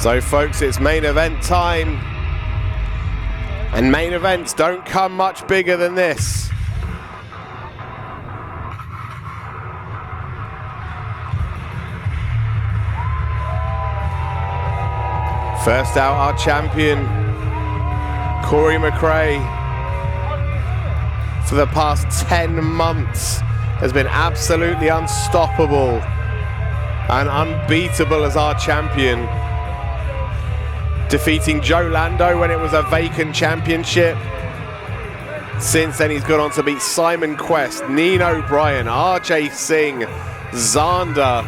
So folks, it's main event time. And main events don't come much bigger than this. First out, our champion, Corey McRae, for the past 10 months has been absolutely unstoppable and unbeatable as our champion, defeating Joe Lando when it was a vacant championship. Since then, he's gone on to beat Simon Quest, Nino Bryan, RJ Singh, Xander.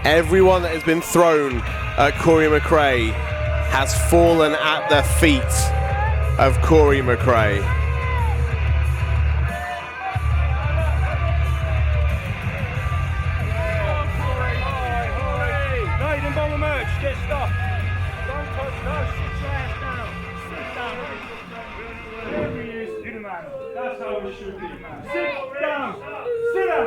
Everyone that has been thrown at Corey McRae has fallen at the feet of Corey McRae. Get stuff. Don't touch those. Sit your ass down. Sit down. Whatever he is, do the man. That's how it should be, man. Sit down. Sit down.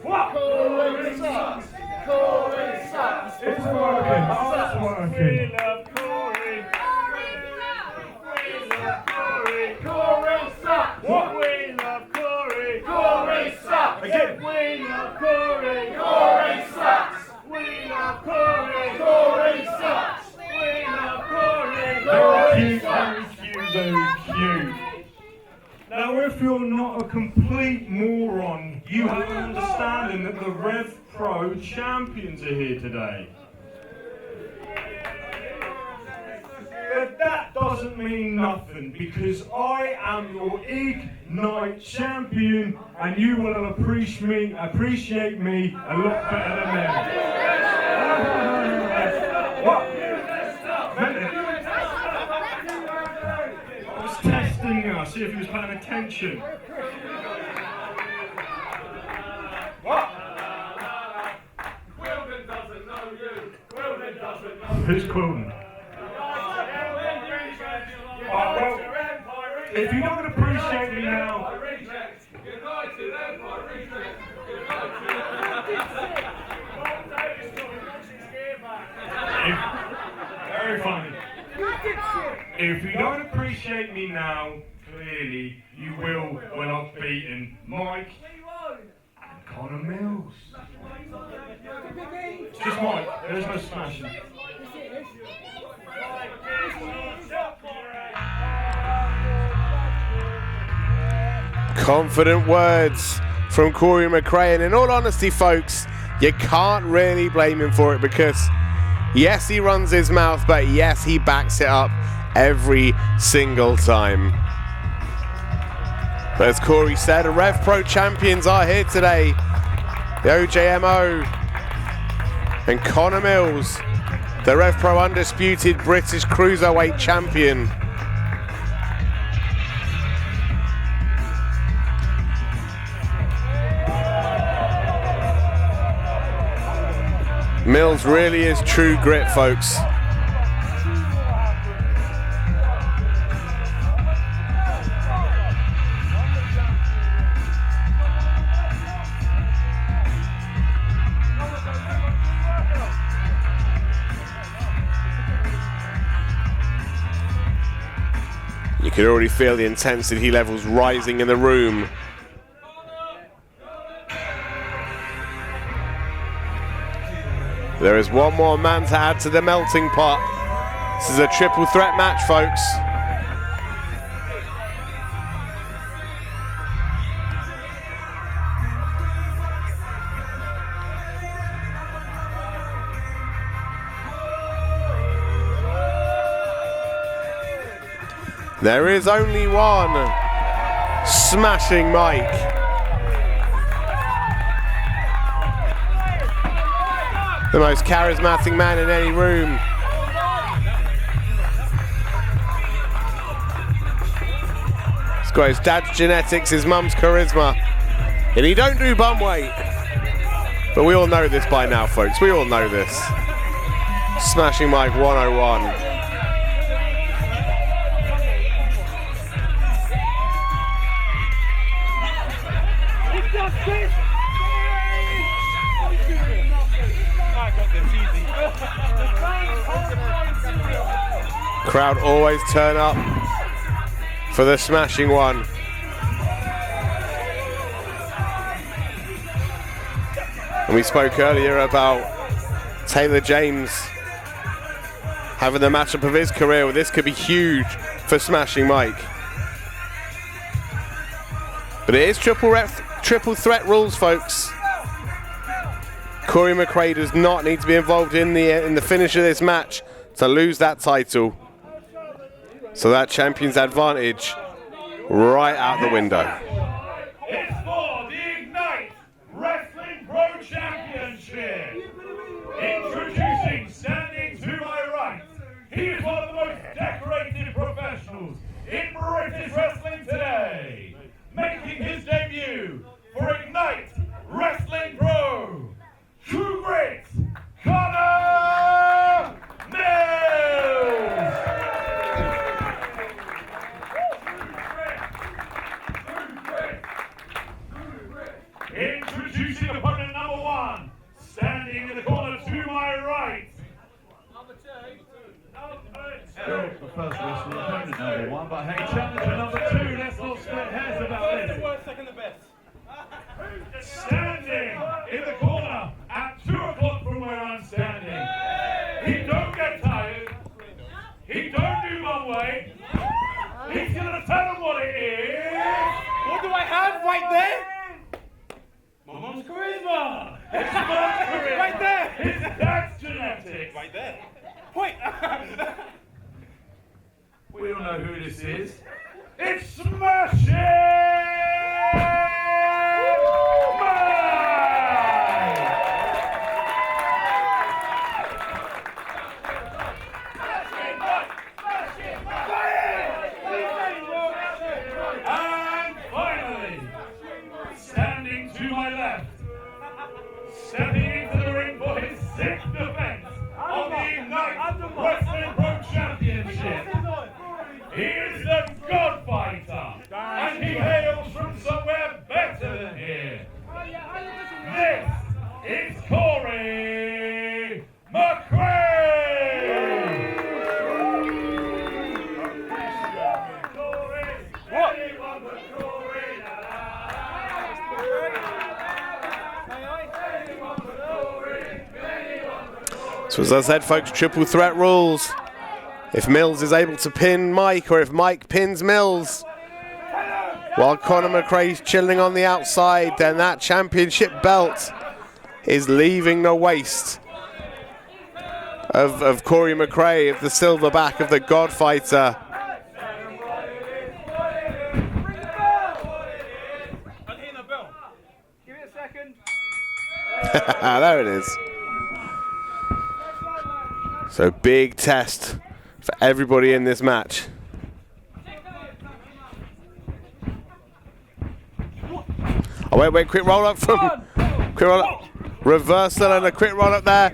What? Corey sucks. Corey sucks. It's working. It's working. We love Corey. We love Corey. Corey sucks. What? We love Corey. Corey sucks. Again. We love Corey. Corey sucks. We love Corey. Corey sucks. We love Corey. Corey sucks. Very cute. Now, if you're not a complete moron, you have an understanding that the Rev Pro champions are here today. But that doesn't mean nothing, because I am your Ignite champion, and you will appreciate me a lot better than them. What? I was testing you, see if he was paying attention. What? Quilden doesn't know you. Quilden doesn't know you. Who's Quilden? Well, if you don't appreciate me now, very funny. If you don't appreciate me now, clearly you will when I've beaten Mike and Connor Mills. It's just Mike. There's no smashing. Confident words from Corey McRae, and in all honesty, folks, you can't really blame him for it, because yes, he runs his mouth, but yes, he backs it up every single time. But as Corey said, the Rev Pro champions are here today. The OJMO and Connor Mills, the Rev Pro undisputed British Cruiserweight champion. Mills really is true grit, folks. You can already feel the intensity levels rising in the room. There is one more man to add to the melting pot. This is a triple threat match, folks. There is only one. Smashing Mike. The most charismatic man in any room. He's got his dad's genetics, his mum's charisma, and he don't do bum weight. But we all know this by now, folks. We all know this. Smashing Mike 101. I got this easy. Crowd always turn up for the smashing one. And we spoke earlier about Taylor James having the matchup of his career. Well, this could be huge for Smashing Mike. But it is triple threat rules, folks. Corey McRae does not need to be involved in the finish of this match to lose that title. So that champion's advantage right out the window. It's for the Ignite Wrestling Pro Championship. Introducing, standing to my right, he is one of the most decorated professionals in British wrestling today. Making his debut for Ignite Wrestling Pro, True Grit, Connor Mills. Introducing opponent number one, standing in the corner to my right. Number two. The first wrestler, opponent number one, but hey, challenger number two, let's not split hairs about this. Second the best. Standing in the corner at 2 o'clock from where I'm standing. He don't get tired. He don't do one way. He's gonna tell him what it is. What do I have right there? My mom's charisma! It's mom's charisma! Right there! His dad's genetics! Right there! Point! We all know who this is. It's Smashing And finally, standing to my left, stepping into the ring for his 6th defense of the Ignite Wrestling Pro Championship. He is the Godfighter, and he hails from somewhere better than here. This is Corey McRae. So as I said, folks, triple threat rules. If Mills is able to pin Mike, or if Mike pins Mills, while Conor McRae's chilling on the outside, then that championship belt is leaving the waist of Corey McRae, of the silverback, of the Godfighter. There it is. So big test for everybody in this match. Oh, wait, quick roll up reversal and a quick roll up there.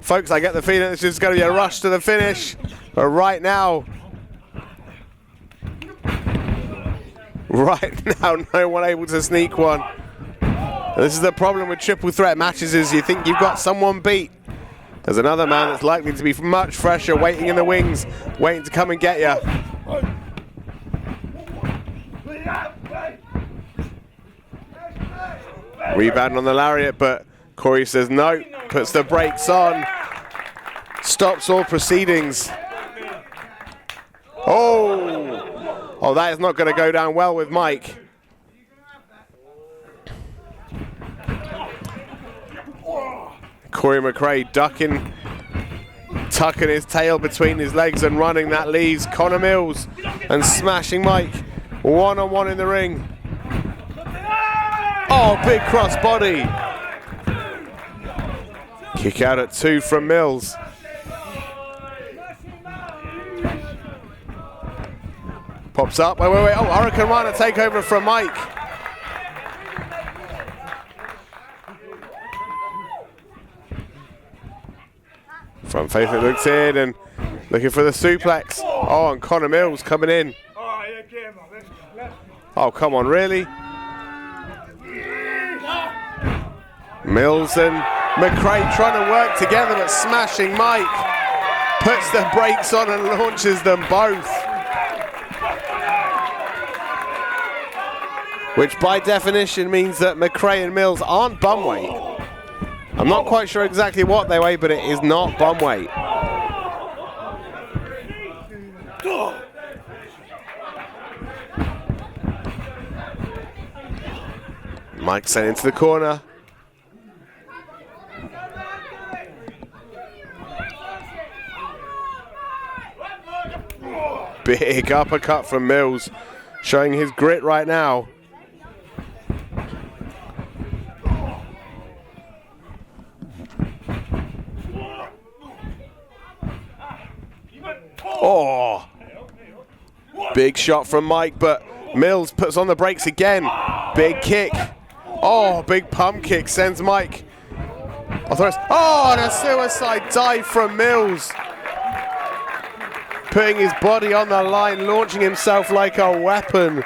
Folks, I get the feeling it's just going to be a rush to the finish. But right now, no one able to sneak one. This is the problem with triple threat matches, is you think you've got someone beat. There's another man that's likely to be much fresher, waiting in the wings, waiting to come and get you. Rebound on the lariat, but Corey says no, puts the brakes on, stops all proceedings. Oh, that is not going to go down well with Mike. Corey McRae ducking, tucking his tail between his legs and running. That leaves Connor Mills and Smashing Mike one-on-one in the ring. Oh, big cross body. Kick out at 2 from Mills. Pops up. Wait. Oh, Hurricane Rana takeover from Mike. Front face it looks in and looking for the suplex. Oh, and Connor Mills coming in. Oh, come on, really? Mills and McRae trying to work together, but Smashing Mike puts the brakes on and launches them both. Which by definition means that McRae and Mills aren't bum weight. I'm not quite sure exactly what they weigh, but it is not bum weight. Mike sent into the corner. Big uppercut from Mills, showing his grit right now. Oh, big shot from Mike, but Mills puts on the brakes again. Big kick. Oh, big pump kick sends Mike. Oh, and a suicide dive from Mills. Putting his body on the line, launching himself like a weapon.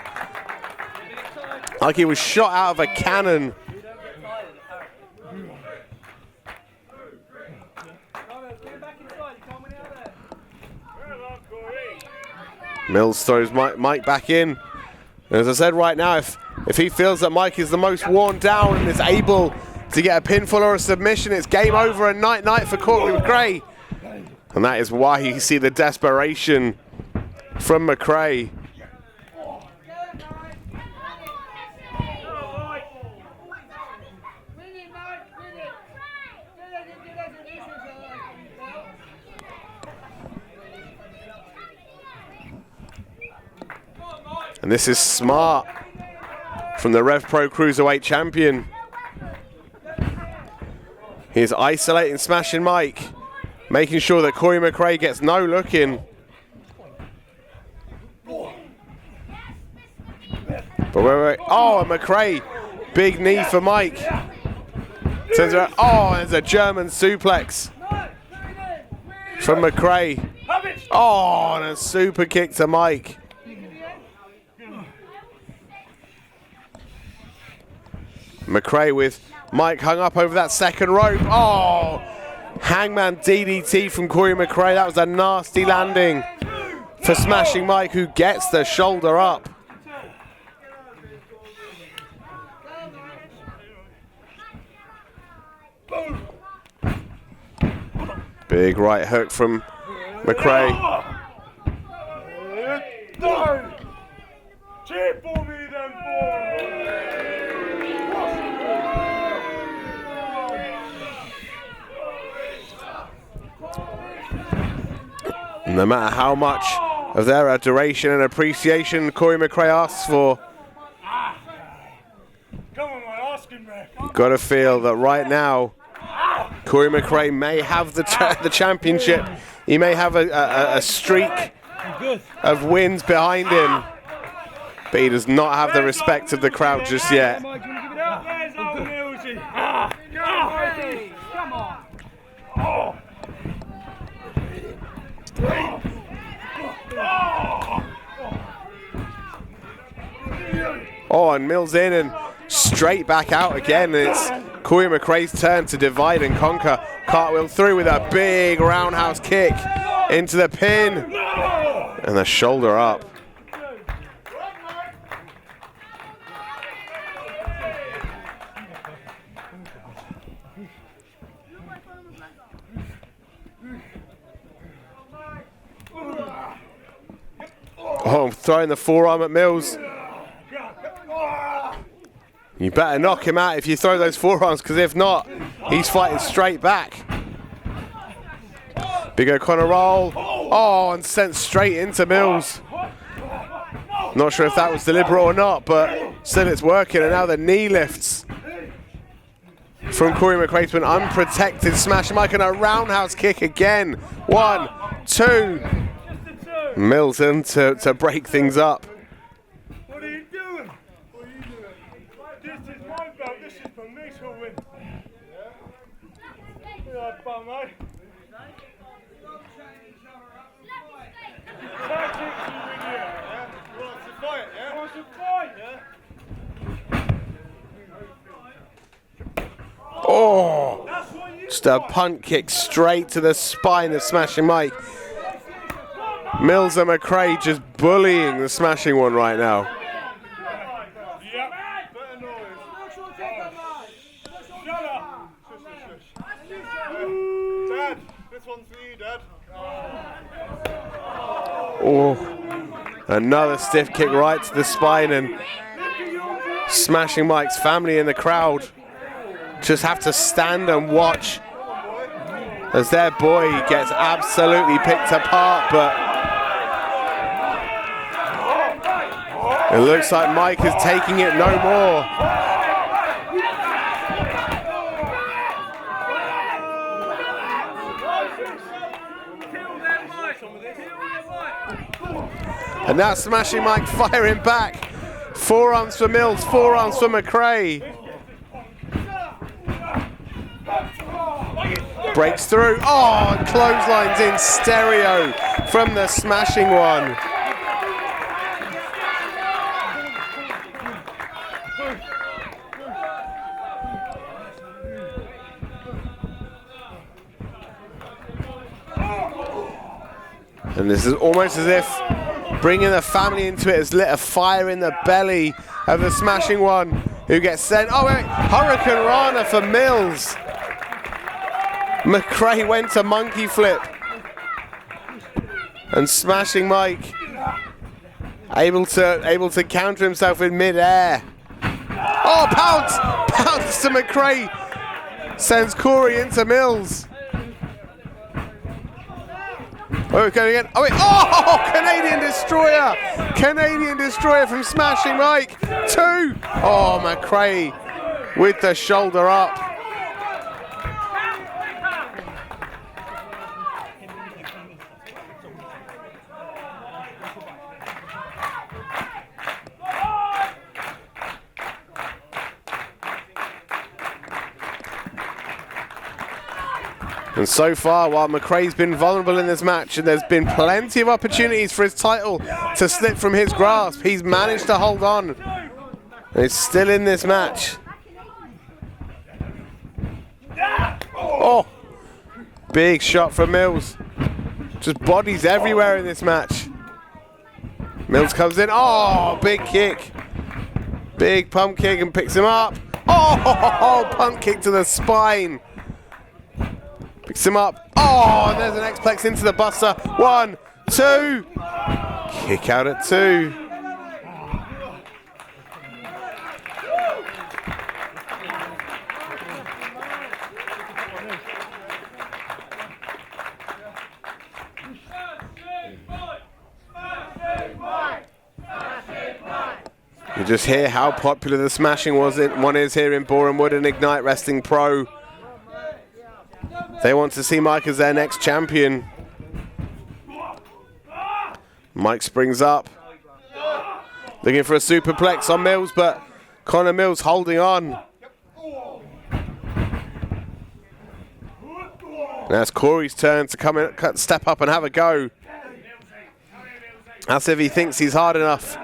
Like he was shot out of a cannon. Mills throws Mike back in. And as I said right now, if he feels that Mike is the most worn down and is able to get a pinfall or a submission, it's game over and night-night for Corey McRae. And that is why you see the desperation from McRae. And this is smart from the Rev Pro Cruiserweight champion. He is isolating Smashing Mike, making sure that Corey McRae gets no look in. But wait. Oh, and McRae, big knee for Mike. Turns around. Oh, there's a German suplex from McRae. Oh, and a super kick to Mike. McRae with Mike hung up over that second rope. Oh, hangman DDT from Corey McRae. That was a nasty landing for Smashing Mike, who gets the shoulder up. Big right hook from McRae. No matter how much of their adoration and appreciation Corey McRae asks for, got to feel that right now Corey McRae may have the championship. He may have a streak of wins behind him, but he does not have the respect of the crowd just yet. Oh, and Mills in and straight back out again. And it's Corey McRae's turn to divide and conquer. Cartwheel through with a big roundhouse kick into the pin. And the shoulder up. Oh, throwing the forearm at Mills. You better knock him out if you throw those forearms, because if not, he's fighting straight back. Big O'Connor roll. Oh, and sent straight into Mills. Not sure if that was deliberate or not, but still it's working. And now the knee lifts from Corey McRae to an unprotected smash. Mike and a roundhouse kick again. 1, 2. Mills in to break things up. What are you doing? This is my belt. This is for me to win. Yeah, bum, eh? Oh! Just a punt kick straight to the spine of Smashing Mike. Mills and McRae just bullying the Smashing One right now. Dad, this one's for you, Dad. Oh, another stiff kick right to the spine, and Smashing Mike's family in the crowd just have to stand and watch as their boy gets absolutely picked apart, but it looks like Mike is taking it no more. And now Smashing Mike firing back. Forearms for Mills, forearms for McRae. Breaks through. Oh, and clotheslines in stereo from the Smashing One. And this is almost as if bringing the family into it has lit a fire in the belly of the Smashing One, who gets sent. Oh wait, Hurricane Rana for Mills. McRae went to monkey flip. And Smashing Mike able to counter himself in mid-air. Oh, pounce to McRae. Sends Corey into Mills. Oh, going again. Oh, wait. Oh, Canadian Destroyer. Canadian Destroyer from Smashing Mike. 2. Oh, McRae with the shoulder up. And so far, while McRae's been vulnerable in this match, and there's been plenty of opportunities for his title to slip from his grasp, he's managed to hold on. And he's still in this match. Oh, big shot from Mills. Just bodies everywhere in this match. Mills comes in. Oh, big kick. Big pump kick and picks him up. Oh, pump kick to the spine. Picks him up. Oh, and there's an X-Plex into the buster. 1, 2. Kick out at 2. You just hear how popular the Smashing One is here in Boreham Wood and Ignite Wrestling Pro. They want to see Mike as their next champion. Mike springs up. Looking for a superplex on Mills, but Connor Mills holding on. Now it's Corey's turn to come in, step up and have a go. As if he thinks he's hard enough.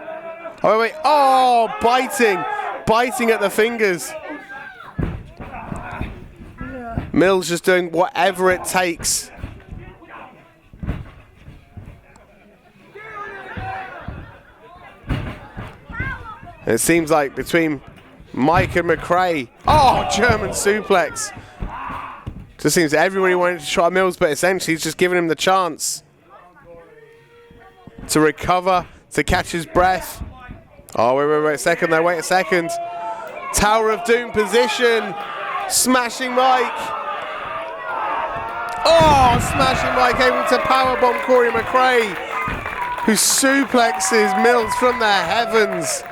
Oh, wait. Oh, biting at the fingers. Mills just doing whatever it takes. And it seems like between Mike and McRae, oh, German suplex. Just seems everybody wanted to try Mills, but essentially he's just giving him the chance to recover, to catch his breath. Oh, wait a second there, wait a second. Tower of Doom position. Smashing Mike. Oh, Smashing Mike able to powerbomb Corey McRae, who suplexes Mills from the heavens.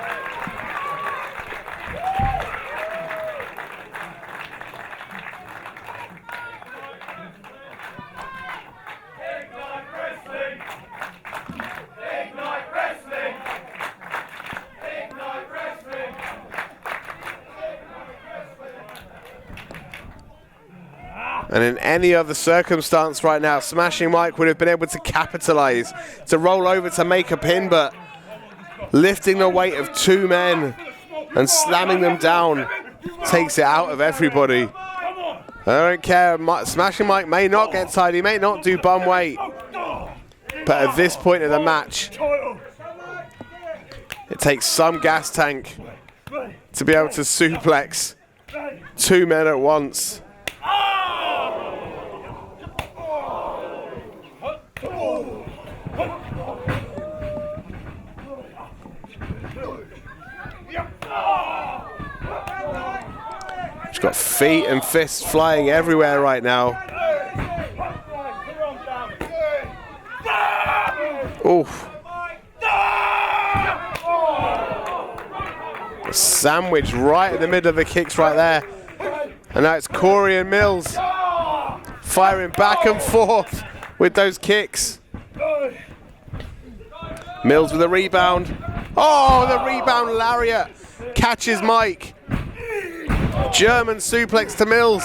And in any other circumstance right now, Smashing Mike would have been able to capitalize, to roll over to make a pin, but lifting the weight of 2 men and slamming them down takes it out of everybody. I don't care. Smashing Mike may not get tired. He may not do bum weight. But at this point in the match, it takes some gas tank to be able to suplex 2 men at once. He's got feet and fists flying everywhere right now. Oof. A sandwich right in the middle of the kicks right there. And now it's Corey and Mills firing back and forth with those kicks. Mills with a rebound. Oh, the rebound lariat catches Mike. German suplex to Mills.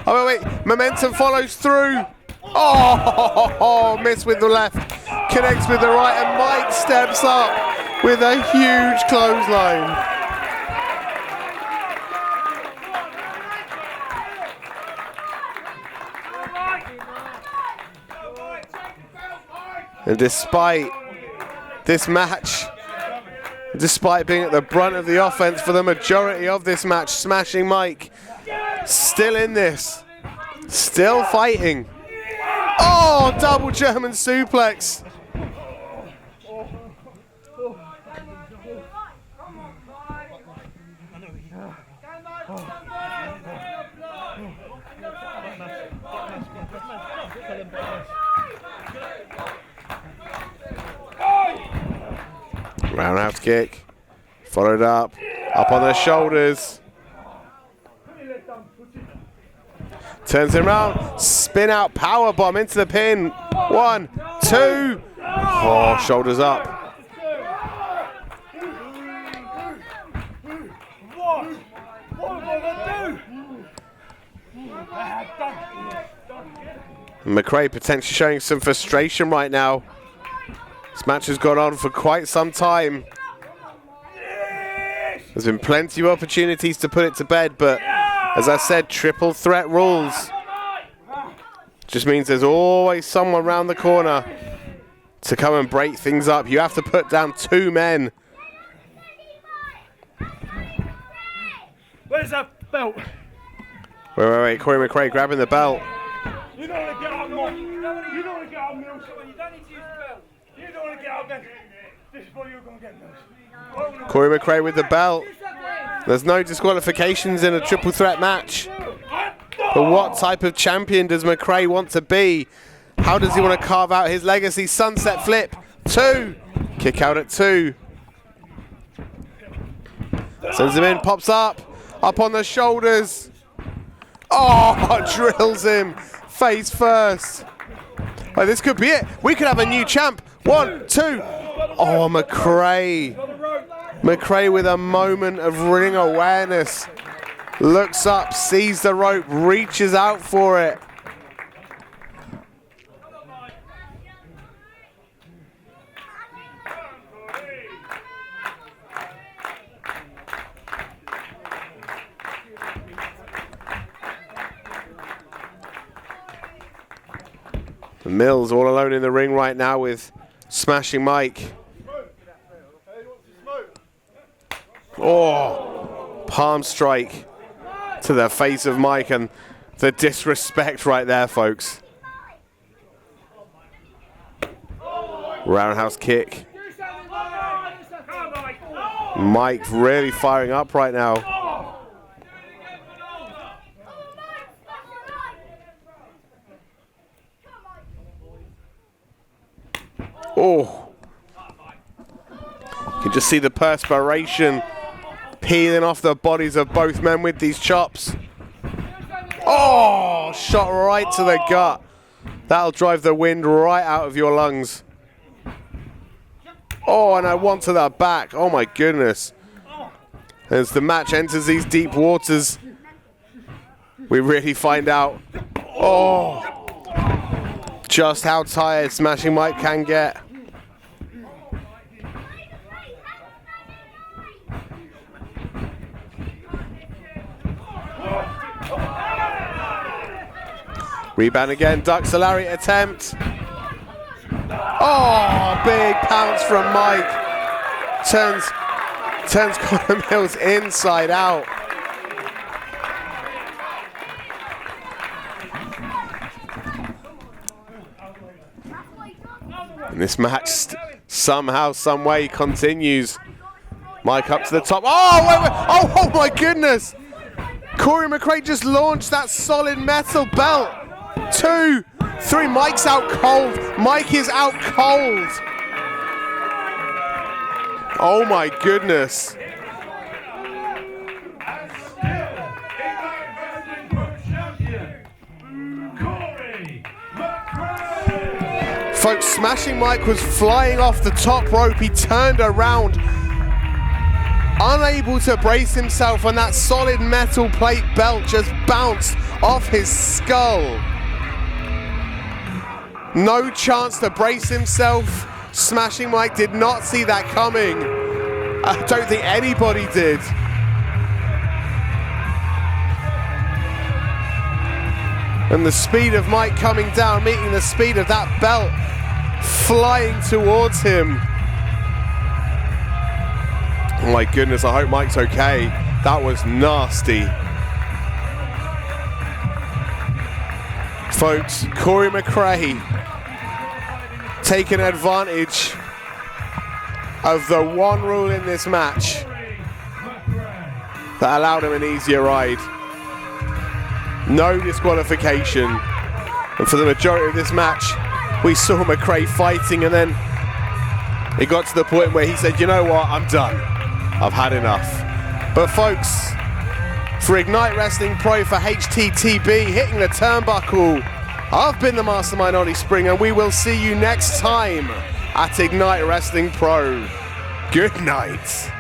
Oh, wait, momentum follows through. Oh, miss with the left. Connects with the right, and Mike steps up with a huge clothesline. And despite this match, despite being at the brunt of the offense for the majority of this match, Smashing Mike still in this, still fighting. Oh, double German suplex. Roundhouse kick, followed up on the shoulders. Turns him around, spin out power bomb into the pin. 1, 2. Oh, shoulders up. McRae potentially showing some frustration right now. This match has gone on for quite some time. There's been plenty of opportunities to put it to bed, but as I said, triple threat rules. Just means there's always someone round the corner to come and break things up. You have to put down 2 men. Where's that belt? Wait. Corey McRae grabbing the belt. You don't want to get out, Mike. You don't want to get out, Mills. You don't need to use the belt. You don't want to get out then. This is what you're going to get, Mills. Corey McRae with the belt. There's no disqualifications in a triple threat match. But what type of champion does McRae want to be? How does he want to carve out his legacy? Sunset flip. 2. Kick out at 2. Sends him in, pops up on the shoulders. Oh, drills him face first. Oh, this could be it. We could have a new champ. 1, 2. Oh, McRae. McRae with a moment of ring awareness. Looks up, sees the rope, reaches out for it. Mills all alone in the ring right now with Smashing Mike. Oh, palm strike to the face of Mike, and the disrespect right there, folks. Roundhouse kick. Mike really firing up right now. Oh, you can just see the perspiration peeling off the bodies of both men with these chops. Oh, shot right to the gut. That'll drive the wind right out of your lungs. Oh, and I want to the back. Oh my goodness. As the match enters these deep waters, we really find out, just how tired Smashing Mike can get. Rebound again, ducks a lariat attempt. Oh, big pounce from Mike. Turns Conor Mills inside out. And this match somehow, some way continues. Mike up to the top. Oh, wait. Oh my goodness. Corey McRae just launched that solid metal belt. 2, 3, Mike's out cold. Mike is out cold. Oh my goodness. Folks, Smashing Mike was flying off the top rope. He turned around, unable to brace himself, and that solid metal plate belt just bounced off his skull. No chance to brace himself. Smashing Mike did not see that coming. I don't think anybody did. And the speed of Mike coming down, meeting the speed of that belt flying towards him. Oh my goodness, I hope Mike's okay. That was nasty. Folks, Corey McRae taking advantage of the one rule in this match that allowed him an easier ride. No disqualification. And for the majority of this match, we saw McRae fighting, and then it got to the point where he said, you know what, I'm done. I've had enough. But folks, for Ignite Wrestling Pro, for HTTB, Hitting the Turnbuckle, I've been the Mastermind Ollie Spring, and we will see you next time at Ignite Wrestling Pro. Good night.